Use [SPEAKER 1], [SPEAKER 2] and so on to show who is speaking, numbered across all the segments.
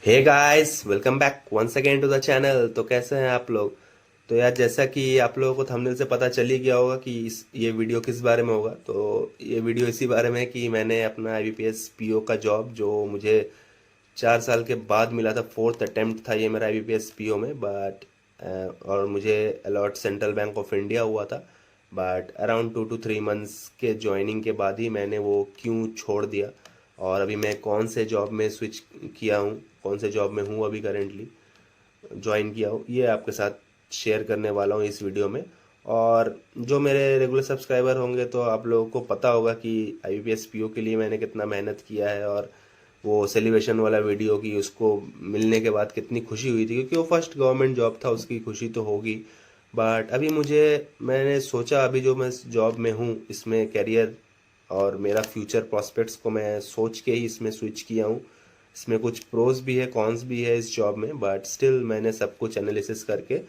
[SPEAKER 1] Hey guys, welcome back once again to the channel. तो कैसे हैं आप लोग? तो यार, जैसा कि आप लोगों को थंबनेल से पता चल ही गया होगा कि ये वीडियो किस बारे में होगा। तो ये वीडियो इसी बारे में है कि मैंने अपना आईबीपीएस पीओ का जॉब जो मुझे 4 साल के बाद मिला था, फोर्थ अटेम्प्ट था ये मेरा आईबीपीएस पीओ में। बट और मुझे allot Central Bank of India हुआ था। बट अराउंड 2 to 3 मंथ्स के ज्वाइनिंग के बाद ही मैंने वो क्यों छोड़ दिया, और अभी मैं कौन से जॉब में स्विच किया हूँ, कौन से जॉब में हूँ अभी करेंटली ज्वाइन किया हूँ, ये आपके साथ शेयर करने वाला हूँ इस वीडियो में। और जो मेरे रेगुलर सब्सक्राइबर होंगे तो आप लोगों को पता होगा कि आईबीपीएस पीओ के लिए मैंने कितना मेहनत किया है, और वो सेलिब्रेशन वाला वीडियो की उसको मिलने के बाद कितनी खुशी हुई थी, क्योंकि वो फर्स्ट गवर्नमेंट जॉब था, उसकी खुशी तो होगी। बट अभी मैंने सोचा, अभी जो मैं इस जॉब में हूँ इसमें करियर और मेरा फ्यूचर प्रॉस्पेक्ट्स को मैं सोच के ही इसमें स्विच किया हूँ। इसमें कुछ प्रोज भी है, कॉन्स भी है इस जॉब में, बट स्टिल मैंने सब कुछ एनालिसिस करके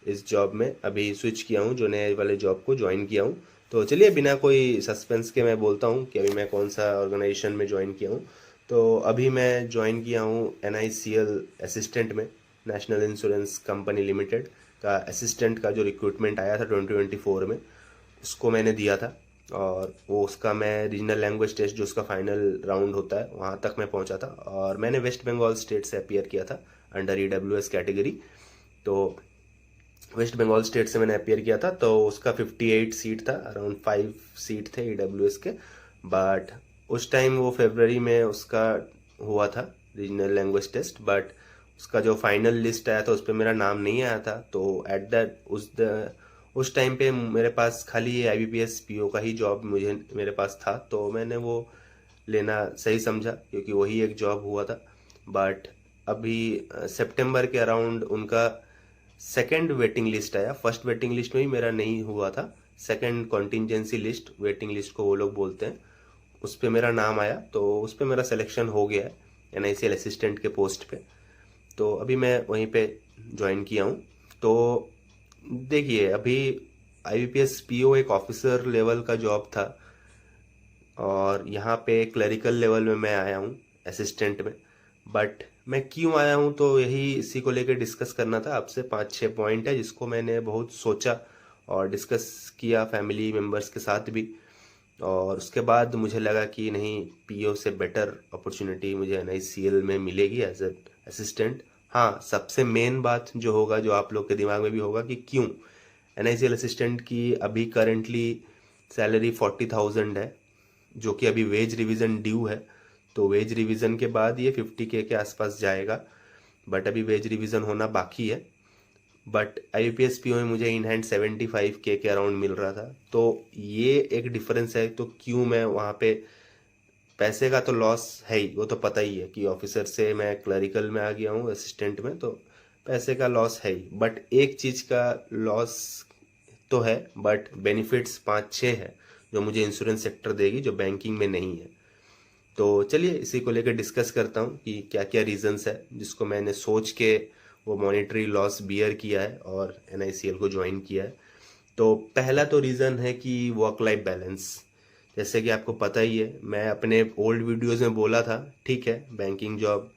[SPEAKER 1] इस जॉब में अभी स्विच किया हूँ, जो नए वाले जॉब को ज्वाइन किया हूँ। तो चलिए, बिना कोई सस्पेंस के मैं बोलता हूँ कि अभी मैं कौन सा ऑर्गेनाइजेशन में ज्वाइन किया हूँ। तो अभी मैं ज्वाइन किया हूँ एनआईसीएल असिस्टेंट में, नेशनल इंश्योरेंस कंपनी लिमिटेड का असिस्टेंट का जो रिक्रूटमेंट आया था 2024 में, उसको मैंने दिया था। और वो उसका मैं रीजनल लैंग्वेज टेस्ट, जो उसका फाइनल राउंड होता है, वहाँ तक मैं पहुँचा था। और मैंने वेस्ट बंगाल स्टेट से अपियर किया था अंडर ईडब्ल्यूएस कैटेगरी। तो वेस्ट बंगाल स्टेट से मैंने अपियर किया था, तो उसका 58 सीट था, अराउंड 5 सीट थे ईडब्ल्यूएस के। बट उस टाइम वो फेबररी में उसका हुआ था रीजनल लैंग्वेज टेस्ट। बट उसका जो फाइनल लिस्ट आया था उस पर मेरा नाम नहीं आया था। तो एट दैट उस टाइम पे मेरे पास खाली ये आईबीपीएस पीओ का ही जॉब मुझे मेरे पास था, तो मैंने वो लेना सही समझा, क्योंकि वही एक जॉब हुआ था। बट अभी सितंबर के अराउंड उनका सेकंड वेटिंग लिस्ट आया। फर्स्ट वेटिंग लिस्ट में ही मेरा नहीं हुआ था, second contingency list, waiting list को वो लोग बोलते हैं, उस पर मेरा नाम आया। तो उस पर मेरा सिलेक्शन हो गया है एनआईसीएल असिस्टेंट के पोस्ट पे। तो अभी मैं वहीं पे ज्वाइन किया हूँ। तो देखिए, अभी आईबीपीएस पीओ एक ऑफिसर लेवल का जॉब था, और यहाँ पे क्लरिकल लेवल में मैं आया हूँ असिस्टेंट में। बट मैं क्यों आया हूँ, तो यही इसी को लेकर डिस्कस करना था आपसे। 5-6 पॉइंट है जिसको मैंने बहुत सोचा और डिस्कस किया फैमिली मेम्बर्स के साथ भी। और उसके बाद मुझे लगा कि नहीं, पीओ से बेटर अपॉर्चुनिटी मुझे एनआईसीएल में मिलेगी एज ए असिस्टेंट। हाँ, सबसे मेन बात जो होगा, जो आप लोग के दिमाग में भी होगा कि क्यों एनआईसीएल असिस्टेंट की अभी करेंटली सैलरी 40,000 है, जो कि अभी वेज रिवीजन ड्यू है। तो वेज रिवीजन के बाद ये 50K के आसपास जाएगा। बट अभी वेज रिवीजन होना बाकी है। बट आईपीएस पीओ में मुझे इन हैंड 75K के अराउंड मिल रहा था। तो ये एक डिफरेंस है। तो क्यों मैं वहाँ पे, पैसे का तो लॉस है ही, वो तो पता ही है कि ऑफिसर से मैं क्लरिकल में आ गया हूँ असिस्टेंट में, तो पैसे का लॉस है ही। बट एक चीज़ का लॉस तो है, बट बेनिफिट्स 5-6 है जो मुझे इंश्योरेंस सेक्टर देगी, जो बैंकिंग में नहीं है। तो चलिए, इसी को लेकर डिस्कस करता हूँ कि क्या क्या रीजंस है जिसको मैंने सोच के वो मॉनेटरी लॉस बियर किया है और एनआईसीएल को ज्वाइन किया है। तो पहला तो रीज़न है कि वर्क लाइफ बैलेंस। जैसे कि आपको पता ही है, मैं अपने ओल्ड वीडियोस में बोला था, ठीक है बैंकिंग जॉब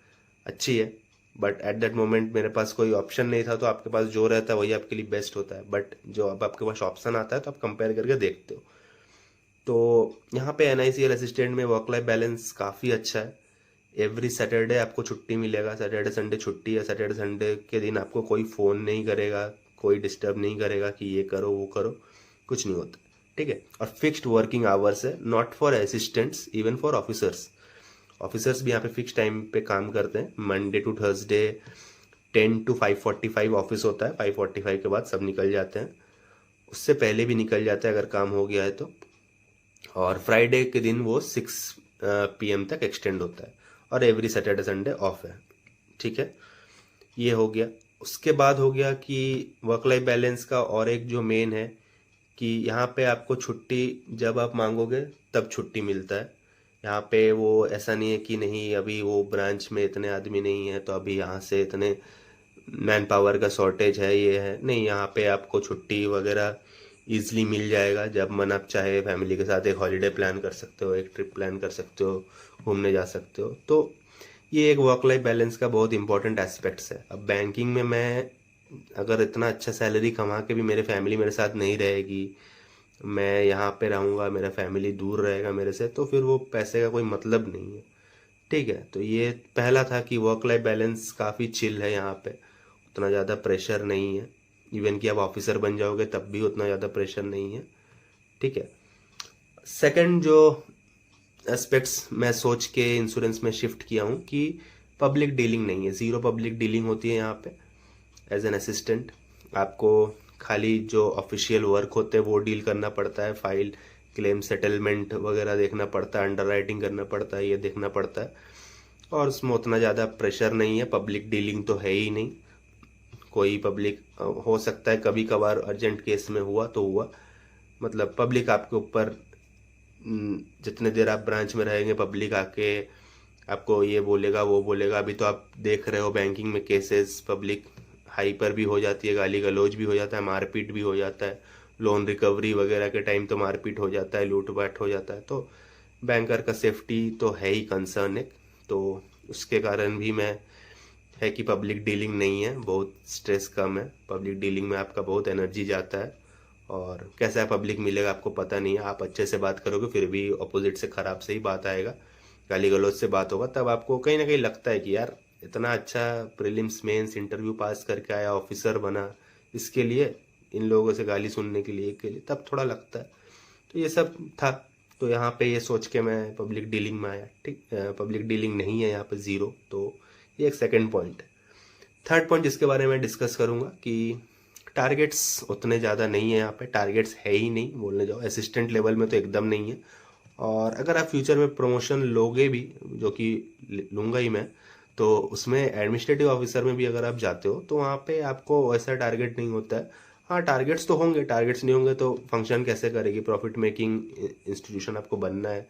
[SPEAKER 1] अच्छी है, बट एट दैट मोमेंट मेरे पास कोई ऑप्शन नहीं था। तो आपके पास जो रहता है वही आपके लिए बेस्ट होता है, बट जो अब आपके पास ऑप्शन आता है तो आप कंपेयर करके देखते हो। तो यहाँ पे एनआईसीएल असिस्टेंट में वर्क लाइफ बैलेंस काफ़ी अच्छा है। एवरी सैटरडे आपको छुट्टी मिलेगा, सैटरडे संडे छुट्टी है। सैटरडे संडे के दिन आपको कोई फ़ोन नहीं करेगा, कोई डिस्टर्ब नहीं करेगा कि ये करो वो करो, कुछ नहीं होता, ठीक है। और फिक्स्ड वर्किंग आवर्स है, not for assistants, even for officers. Officers भी यहाँ पे फिक्स टाइम पे काम करते हैं। Monday to Thursday 10 to 5:45 office होता है, 5:45 के बाद सब निकल जाते हैं। उससे पहले भी निकल जाते हैं अगर काम हो गया है तो। और फ्राइडे के दिन वो 6 PM तक एक्सटेंड होता है। और एवरी सैटरडे संडे ऑफ है, ठीक है। ये हो गया। उसके बाद हो गया कि वर्क लाइफ बैलेंस का और एक जो मेन है कि यहाँ पे आपको छुट्टी जब आप मांगोगे तब छुट्टी मिलता है। यहाँ पे वो ऐसा नहीं है कि नहीं अभी वो ब्रांच में इतने आदमी नहीं है तो अभी यहाँ से इतने मैन पावर का शॉर्टेज है, ये है नहीं। यहाँ पे आपको छुट्टी वगैरह इजली मिल जाएगा। जब मन आप चाहे फैमिली के साथ एक हॉलीडे प्लान कर सकते हो, एक ट्रिप प्लान कर सकते हो, घूमने जा सकते हो। तो ये एक वर्क लाइफ बैलेंस का बहुत इंपॉर्टेंट एस्पेक्ट्स है। अब बैंकिंग में मैं अगर इतना अच्छा सैलरी कमा के भी मेरे फैमिली मेरे साथ नहीं रहेगी, मैं यहाँ पे रहूँगा, मेरा फैमिली दूर रहेगा मेरे से, तो फिर वो पैसे का कोई मतलब नहीं है। ठीक है, तो ये पहला था कि वर्क लाइफ बैलेंस काफ़ी चिल है यहाँ पे, उतना ज़्यादा प्रेशर नहीं है। इवन कि आप ऑफिसर बन जाओगे तब भी उतना ज़्यादा प्रेशर नहीं है। ठीक है, सेकंड जो एस्पेक्ट्स मैं सोच के इंश्योरेंस में शिफ्ट किया हूँ कि पब्लिक डीलिंग नहीं है, ज़ीरो पब्लिक डीलिंग होती है यहाँ पे। एज एन असिस्टेंट आपको खाली जो ऑफिशियल वर्क होते हैं वो डील करना पड़ता है, फाइल क्लेम सेटलमेंट वगैरह देखना पड़ता है, अंडर राइटिंग करना पड़ता है, ये देखना पड़ता है, और उसमें उतना ज़्यादा प्रेशर नहीं है। पब्लिक डीलिंग तो है ही नहीं, कोई पब्लिक हो सकता है कभी कभार अर्जेंट केस में हुआ तो हुआ, मतलब पब्लिक आपके ऊपर जितने देर आप ब्रांच में रहेंगे पब्लिक आके आपको ये बोलेगा वो बोलेगा। अभी तो आप देख रहे हो बैंकिंग में केसेस, पब्लिक हाइपर भी हो जाती है, गाली गलौज भी हो जाता है, मारपीट भी हो जाता है, लोन रिकवरी वगैरह के टाइम तो मारपीट हो जाता है, लूटपाट हो जाता है। तो बैंकर का सेफ्टी तो है ही कंसर्न एक, तो उसके कारण भी मैं है कि पब्लिक डीलिंग नहीं है, बहुत स्ट्रेस कम है। पब्लिक डीलिंग में आपका बहुत एनर्जी जाता है, और कैसा पब्लिक मिलेगा आपको पता नहीं है। आप अच्छे से बात करोगे फिर भी अपोजिट से खराब से ही बात आएगा, गाली गलौज से बात होगा, तब आपको कहीं ना कहीं लगता है कि यार इतना अच्छा प्रीलिम्स मेंस इंटरव्यू पास करके आया, ऑफिसर बना, इसके लिए इन लोगों से गाली सुनने के लिए तब थोड़ा लगता है। तो ये सब था, तो यहाँ पे ये सोच के मैं पब्लिक डीलिंग में आया। ठीक, पब्लिक डीलिंग नहीं है यहाँ पे, ज़ीरो। तो ये एक सेकंड पॉइंट है। थर्ड पॉइंट जिसके बारे में डिस्कस करूँगा कि टारगेट्स उतने ज़्यादा नहीं है यहाँ पे, टारगेट्स है ही नहीं बोलने जाओ, असिस्टेंट लेवल में तो एकदम नहीं है। और अगर आप फ्यूचर में प्रमोशन लोगे भी, जो कि लूँगा ही मैं, तो उसमें एडमिनिस्ट्रेटिव ऑफिसर में भी अगर आप जाते हो तो वहाँ पे आपको ऐसा टारगेट नहीं होता है। हाँ, टारगेट्स तो होंगे, टारगेट्स नहीं होंगे तो फंक्शन कैसे करेगी, प्रॉफिट मेकिंग इंस्टीट्यूशन आपको बनना है।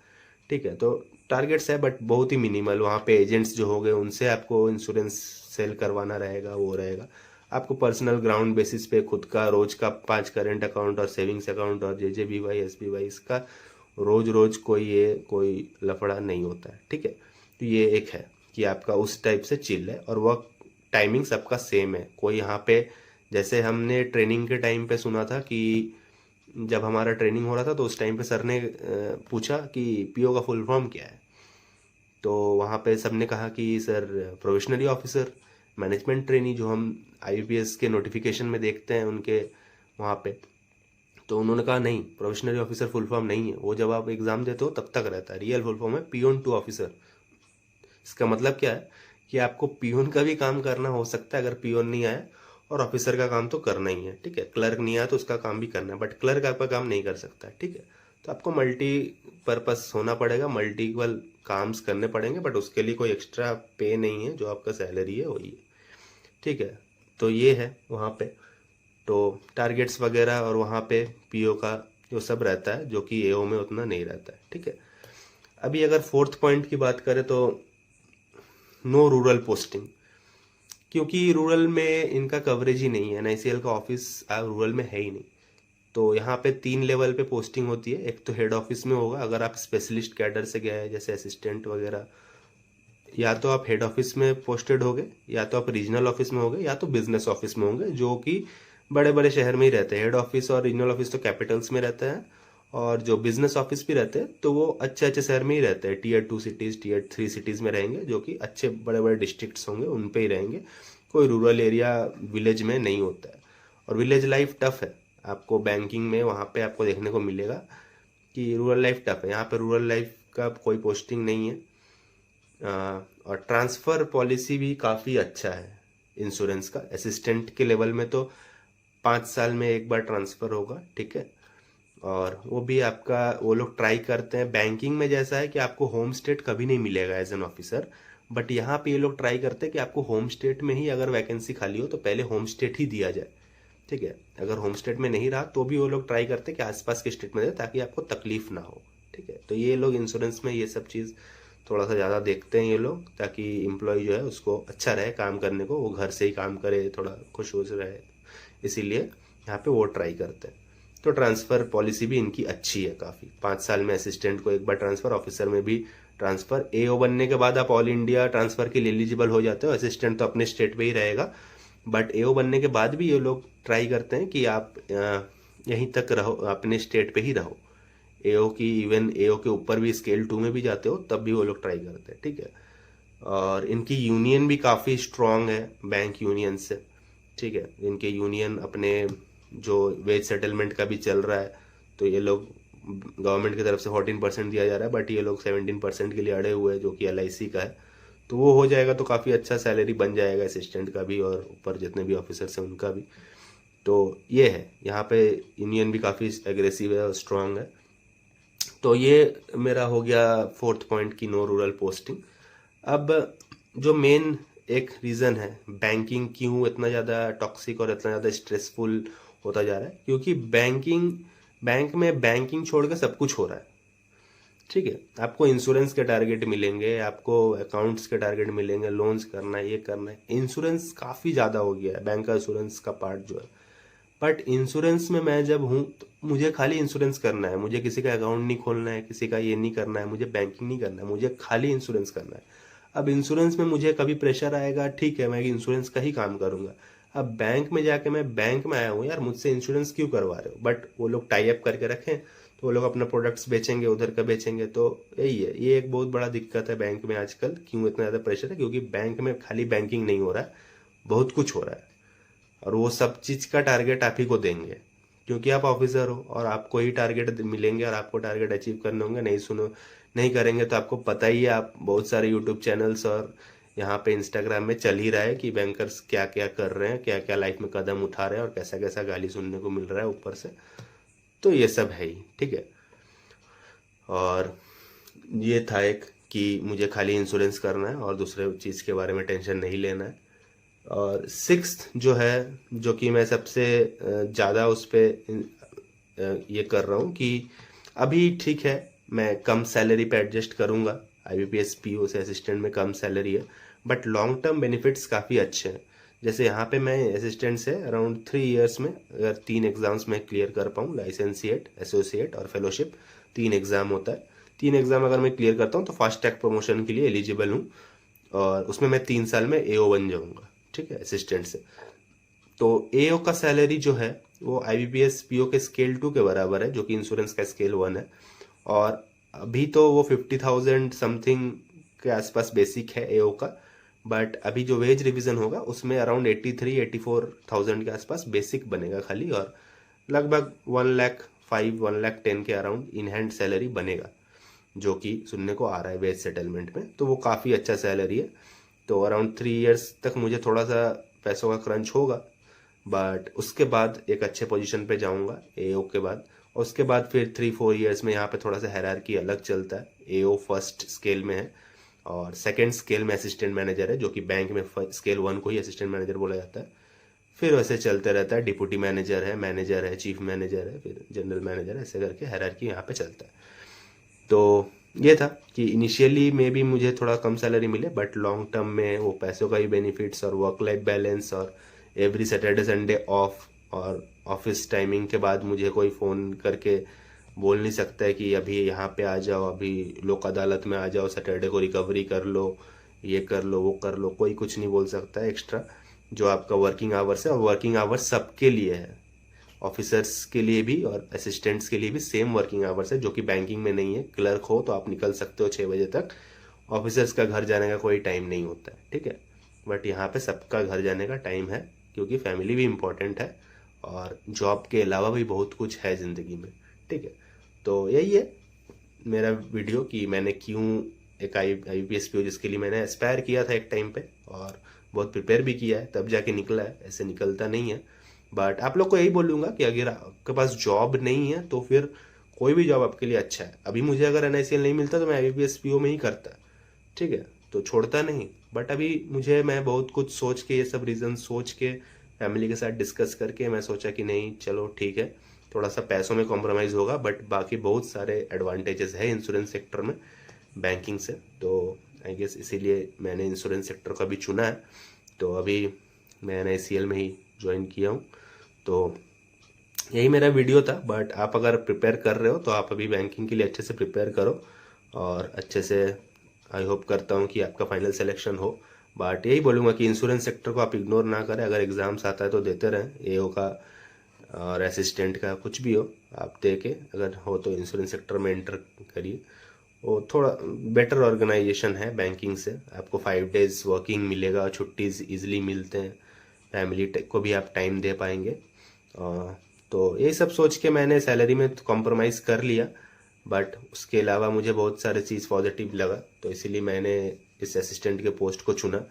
[SPEAKER 1] ठीक है, तो टारगेट्स है बट बहुत ही मिनिमल। वहाँ पे एजेंट्स जो हो गए उनसे आपको इंश्योरेंस सेल करवाना रहेगा, वो रहेगा। आपको पर्सनल ग्राउंड बेसिस पे खुद का रोज का 5 करेंट अकाउंट और सेविंग्स अकाउंट और JJBY SBY इसका रोज रोज कोई लफड़ा नहीं होता है। ठीक है, तो ये एक है कि आपका उस टाइप से चिल है, और वर्क टाइमिंग सबका सेम है। कोई यहाँ पे, जैसे हमने ट्रेनिंग के टाइम पे सुना था कि जब हमारा ट्रेनिंग हो रहा था तो उस टाइम पे सर ने पूछा कि PO का फुल फॉर्म क्या है, तो वहाँ पे सबने कहा कि sir probationary officer management trainee, जो हम IPS के नोटिफिकेशन में देखते हैं उनके वहाँ पे। तो उन्होंने कहा नहीं, प्रोबेशनरी ऑफिसर फुल फॉर्म नहीं है, वो जब आप एग्ज़ाम देते हो तब तक रहता है, रियल फुल फॉर्म है पियोन टू ऑफिसर। इसका मतलब क्या है कि आपको पियोन का भी काम करना हो सकता है अगर पियोन नहीं आया, और ऑफिसर का काम तो करना ही है। ठीक है, क्लर्क नहीं आया तो उसका काम भी करना है, बट क्लर्क आपका काम नहीं कर सकता है। ठीक है, तो आपको मल्टी पर्पस होना पड़ेगा, मल्टीपल काम्स करने पड़ेंगे, बट उसके लिए कोई एक्स्ट्रा पे नहीं है, जो आपका सैलरी है वही है। ठीक है, तो ये है वहाँ पे, तो टारगेट्स वगैरह और वहाँ पे PO का जो सब रहता है, जो कि AO में उतना नहीं रहता है। ठीक है, अभी अगर फोर्थ पॉइंट की बात करें तो नो रूरल पोस्टिंग, क्योंकि रूरल में इनका कवरेज ही नहीं है, NICL का ऑफिस रूरल में है ही नहीं। तो यहाँ पे 3 लेवल पे पोस्टिंग होती है। एक तो हेड ऑफिस में होगा, अगर आप स्पेशलिस्ट कैडर से गए हैं जैसे असिस्टेंट वगैरह, या तो आप हेड ऑफिस में पोस्टेड होंगे, या तो आप रीजनल ऑफिस में होंगे, या तो बिजनेस ऑफिस में होंगे, जो कि बड़े बड़े शहर में ही रहते हैं। हेड ऑफिस और रीजनल ऑफिस तो कैपिटल्स में रहते हैं, और जो बिजनेस ऑफिस भी रहते हैं तो वो अच्छे अच्छे शहर में ही रहते हैं, Tier 2 सिटीज़, Tier 3 सिटीज़ में रहेंगे, जो कि अच्छे बड़े बड़े डिस्ट्रिक्ट्स होंगे उन पे ही रहेंगे। कोई रूरल एरिया विलेज में नहीं होता है, और विलेज लाइफ टफ है। आपको बैंकिंग में वहाँ पे आपको देखने को मिलेगा कि रूरल लाइफ टफ है। यहाँ पे रूरल लाइफ का कोई पोस्टिंग नहीं है। और ट्रांसफ़र पॉलिसी भी काफ़ी अच्छा है इंश्योरेंस का। असिस्टेंट के लेवल में तो 5 साल में एक बार ट्रांसफ़र होगा। ठीक है, और वो भी आपका वो लोग ट्राई करते हैं। बैंकिंग में जैसा है कि आपको होम स्टेट कभी नहीं मिलेगा एज एन ऑफिसर, बट यहाँ पे ये लोग ट्राई करते हैं कि आपको होम स्टेट में ही अगर वैकेंसी खाली हो तो पहले होम स्टेट ही दिया जाए। ठीक है, अगर होम स्टेट में नहीं रहा तो भी वो लोग ट्राई करते हैं कि आसपास के स्टेट में दे, ताकि आपको तकलीफ ना हो। ठीक है, तो ये लोग इंश्योरेंस में ये सब चीज़ थोड़ा सा ज़्यादा देखते हैं ये लोग, ताकि एम्प्लॉय जो है उसको अच्छा रहे काम करने को, वो घर से ही काम करे, थोड़ा खुश हो रहे, इसीलिए यहाँ पे वो ट्राई करते हैं। तो ट्रांसफ़र पॉलिसी भी इनकी अच्छी है काफ़ी। 5 साल में असिस्टेंट को एक बार ट्रांसफ़र, ऑफिसर में भी ट्रांसफ़र। एओ बनने के बाद आप ऑल इंडिया ट्रांसफ़र के लिए एलिजिबल हो जाते हो। असिस्टेंट तो अपने स्टेट पे ही रहेगा, बट एओ बनने के बाद भी ये लोग ट्राई करते हैं कि आप यहीं तक रहो, अपने स्टेट पे ही रहो। एओ की इवन एओ के ऊपर भी स्केल 2 में भी जाते हो तब भी वो लोग ट्राई करते हैं, ठीक है। और इनकी यूनियन भी काफ़ी स्ट्रांग है बैंक यूनियन से, ठीक है। इनके यूनियन अपने जो वेज सेटलमेंट का भी चल रहा है, तो ये लोग गवर्नमेंट की तरफ से 14% दिया जा रहा है, बट ये लोग 17% के लिए अड़े हुए हैं, जो कि LIC का है। तो वो हो जाएगा तो काफ़ी अच्छा सैलरी बन जाएगा असिस्टेंट का भी, और ऊपर जितने भी ऑफिसर्स हैं उनका भी। तो ये है, यहाँ पे यूनियन भी काफ़ी एग्रेसिव है और स्ट्रांग है। तो ये मेरा हो गया फोर्थ पॉइंट की नो रूरल पोस्टिंग। अब जो मेन एक रीज़न है बैंकिंग क्यों इतना ज़्यादा टॉक्सिक और इतना ज़्यादा स्ट्रेसफुल होता जा रहा है, क्योंकि बैंक में बैंकिंग छोड़ के सब कुछ हो रहा है, ठीक है। आपको इंश्योरेंस के टारगेट मिलेंगे, आपको अकाउंट्स के टारगेट मिलेंगे, लोन्स करना है, ये करना है। इंश्योरेंस काफ़ी ज़्यादा हो गया है, बैंक का इंश्योरेंस का पार्ट जो है। बट इंश्योरेंस में मैं जब हूँ तो मुझे खाली इंश्योरेंस करना है, मुझे किसी का अकाउंट नहीं खोलना है, किसी का ये नहीं करना है, मुझे बैंकिंग नहीं करना है, मुझे खाली इंश्योरेंस करना है। अब इंश्योरेंस में मुझे कभी प्रेशर आएगा, ठीक है, मैं इंश्योरेंस का ही काम करूंगा। अब बैंक में जाके मैं बैंक में आया हूँ यार, मुझसे इंश्योरेंस क्यों करवा रहे हो, बट वो लोग टाई अप करके रखें, तो वो लोग अपना प्रोडक्ट्स बेचेंगे, उधर का बेचेंगे। तो यही है, ये एक बहुत बड़ा दिक्कत है बैंक में आजकल। क्यों इतना ज़्यादा प्रेशर है, क्योंकि बैंक में खाली बैंकिंग नहीं हो रहा है, बहुत कुछ हो रहा है। और वो सब चीज़ का टारगेट आप ही को देंगे, क्योंकि आप ऑफिसर हो और आपको ही टारगेट मिलेंगे और आपको टारगेट अचीव करने होंगे। नहीं करेंगे तो आपको पता ही है, आप बहुत सारे यूट्यूब चैनल्स और यहाँ पे इंस्टाग्राम में चल ही रहा है कि बैंकर्स क्या क्या कर रहे हैं, क्या क्या लाइफ में कदम उठा रहे हैं, और कैसा कैसा गाली सुनने को मिल रहा है ऊपर से। तो ये सब है ही, ठीक है। और ये था एक कि मुझे खाली इंश्योरेंस करना है और दूसरे चीज़ के बारे में टेंशन नहीं लेना है। और सिक्स्थ जो है, जो कि मैं सबसे ज़्यादा उस पर ये कर रहा हूँ कि अभी ठीक है, मैं कम सैलरी पे एडजस्ट करूँगा। IBPS PO से असिस्टेंट में कम सैलरी है, बट लॉन्ग टर्म बेनिफिट्स काफ़ी अच्छे हैं। जैसे यहाँ पे मैं असिस्टेंट से अराउंड 3 इयर्स में अगर 3 एग्ज़ाम्स में क्लियर कर पाऊँ, लाइसेंसिएट, एसोसिएट और फेलोशिप, 3 एग्ज़ाम होता है। 3 एग्ज़ाम अगर मैं क्लियर करता हूँ तो फास्ट ट्रैक प्रमोशन के लिए एलिजिबल हूँ, और उसमें मैं 3 साल में AO बन जाऊँगा, ठीक है, असिस्टेंट से। तो AO का सैलरी जो है वो IBPS PO के स्केल 2 के बराबर है, जो कि इंश्योरेंस का स्केल 1 है। और अभी तो वो 50,000 समथिंग के आसपास बेसिक है AO का, बट अभी जो वेज रिवीजन होगा उसमें अराउंड 84,000 के आसपास बेसिक बनेगा खाली, और लगभग 1,05,1,10 के अराउंड इन हैंड सैलरी बनेगा, जो कि सुनने को आ रहा है वेज सेटलमेंट में। तो वो काफ़ी अच्छा सैलरी है। तो अराउंड 3 इयर्स तक मुझे थोड़ा सा पैसों का क्रंच होगा, बट उसके बाद एक अच्छे पोजीशन पे जाऊंगा AO के बाद। और उसके बाद फिर 3-4 इयर्स में यहाँ पे थोड़ा सा हायरार्की अलग चलता है। AO फर्स्ट स्केल में है और सेकंड स्केल में असिस्टेंट मैनेजर है, जो कि बैंक में स्केल 1 को ही असिस्टेंट मैनेजर बोला जाता है। फिर वैसे चलते रहता है, डिप्टी मैनेजर है, चीफ मैनेजर है, फिर जनरल मैनेजर है, ऐसे करके हायरार्की यहाँ पे चलता है। तो ये था कि इनिशियली में भी मुझे थोड़ा कम सैलरी मिले, बट लॉन्ग टर्म में वो पैसों का ही बेनिफिट्स और वर्क लाइफ बैलेंस और एवरी सैटरडे संडे ऑफ, और ऑफिस टाइमिंग के बाद मुझे कोई फ़ोन करके बोल नहीं सकता है कि अभी यहाँ पे आ जाओ, अभी लोक अदालत में आ जाओ, सैटरडे को रिकवरी कर लो, ये कर लो, वो कर लो। कोई कुछ नहीं बोल सकता है एक्स्ट्रा। जो आपका वर्किंग आवर्स है, और वर्किंग आवर्स सबके लिए है, ऑफिसर्स के लिए भी और असिस्टेंट्स के लिए भी सेम वर्किंग आवर्स है, जो कि बैंकिंग में नहीं है। क्लर्क हो तो आप निकल सकते हो 6 बजे तक, ऑफिसर्स का घर जाने का कोई टाइम नहीं होता है, ठीक है। बट यहाँ पे सबका घर जाने का टाइम है, क्योंकि फैमिली भी इम्पोर्टेंट है और जॉब के अलावा भी बहुत कुछ है ज़िंदगी में, ठीक है। तो यही है मेरा वीडियो कि मैंने क्यों एक IBPS PO, जिसके लिए मैंने एस्पायर किया था एक टाइम पे और बहुत प्रिपेयर भी किया है, तब जाके निकला है, ऐसे निकलता नहीं है। बट आप लोग को यही बोलूँगा कि अगर आपके पास जॉब नहीं है तो फिर कोई भी जॉब आपके लिए अच्छा है। अभी मुझे अगर NICL नहीं मिलता तो मैं IBPS PO में ही करता, ठीक है, तो छोड़ता नहीं। बट अभी मुझे, मैं बहुत कुछ सोच के, ये सब रीज़न सोच के फैमिली के साथ डिस्कस करके मैं सोचा कि नहीं, चलो ठीक है, थोड़ा सा पैसों में कॉम्प्रोमाइज़ होगा, बट बाकी बहुत सारे एडवांटेजेस है इंश्योरेंस सेक्टर में बैंकिंग से। तो आई गेस इसीलिए मैंने इंश्योरेंस सेक्टर का भी चुना है। तो अभी मैं NICL में ही ज्वाइन किया हूँ। तो यही मेरा वीडियो था। बट आप अगर प्रिपेयर कर रहे हो तो आप अभी बैंकिंग के लिए अच्छे से प्रिपेयर करो, और अच्छे से आई होप करता हूँ कि आपका फाइनल सिलेक्शन हो। बट यही बोलूँगा कि इंश्योरेंस सेक्टर को आप इग्नोर ना करें। अगर एग्ज़ाम्स आता है तो देते रहें, एओ का और असिस्टेंट का कुछ भी हो आप दे के, अगर हो तो इंश्योरेंस सेक्टर में एंटर करिए। वो थोड़ा बेटर ऑर्गेनाइजेशन है बैंकिंग से। आपको 5 डेज वर्किंग मिलेगा, छुट्टीज इजीली मिलते हैं, फैमिली को भी आप टाइम दे पाएंगे। तो ये सब सोच के मैंने सैलरी में कॉम्प्रोमाइज़ कर लिया, बट उसके अलावा मुझे बहुत सारे चीज़ पॉजिटिव लगा, तो इसीलिए मैंने इस असिस्टेंट के पोस्ट को चुना,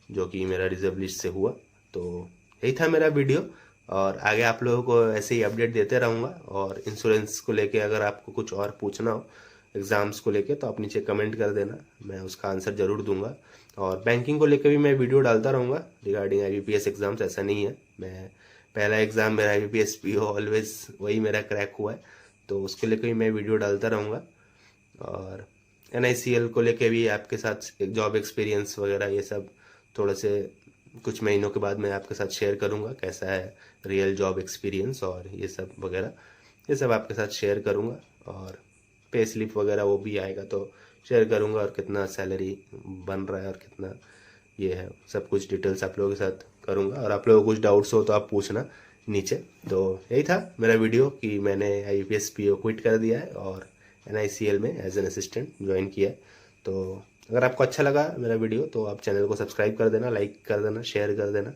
[SPEAKER 1] जो कि मेरा रिजर्व लिस्ट से हुआ। तो यही था मेरा वीडियो, और आगे आप लोगों को ऐसे ही अपडेट देते रहूँगा। और इंश्योरेंस को लेके अगर आपको कुछ और पूछना हो एग्ज़ाम्स को लेके, तो आप नीचे कमेंट कर देना, मैं उसका आंसर ज़रूर दूंगा। और बैंकिंग को लेके भी मैं वीडियो डालता रहूँगा रिगार्डिंग IBPS एग्ज़ाम्स। ऐसा नहीं है, मैं पहला एग्ज़ाम मेरा IBPS PO ऑलवेज वही मेरा क्रैक हुआ है, तो उसको लेके भी मैं वीडियो डालता रहूँगा। और NICL को लेके भी आपके साथ एक जॉब एक्सपीरियंस वगैरह ये सब थोड़े से कुछ महीनों के बाद मैं आपके साथ शेयर करूँगा, कैसा है रियल जॉब एक्सपीरियंस और ये सब वगैरह, ये सब आपके साथ शेयर करूँगा। और पे स्लिप वगैरह वो भी आएगा तो शेयर करूँगा, और कितना सैलरी बन रहा है और कितना ये है, सब कुछ डिटेल्स आप लोगों के साथ करूँगा। और आप लोगों को कुछ डाउट्स हो तो आप पूछना नीचे। तो यही था मेरा वीडियो कि मैंने IBPS PO क्विट कर दिया है और NICL में एज एन असिस्टेंट ज्वाइन किया है। तो अगर आपको अच्छा लगा मेरा वीडियो तो आप चैनल को सब्सक्राइब कर देना, लाइक कर देना, शेयर कर देना,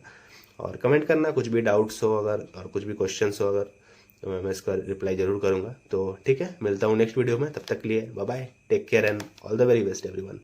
[SPEAKER 1] और कमेंट करना कुछ भी डाउट्स हो अगर, और कुछ भी क्वेश्चंस हो अगर, तो मैं इसका रिप्लाई ज़रूर करूँगा। तो ठीक है, मिलता हूँ नेक्स्ट वीडियो में, तब तक के लिए bye bye, take care and all the very best everyone.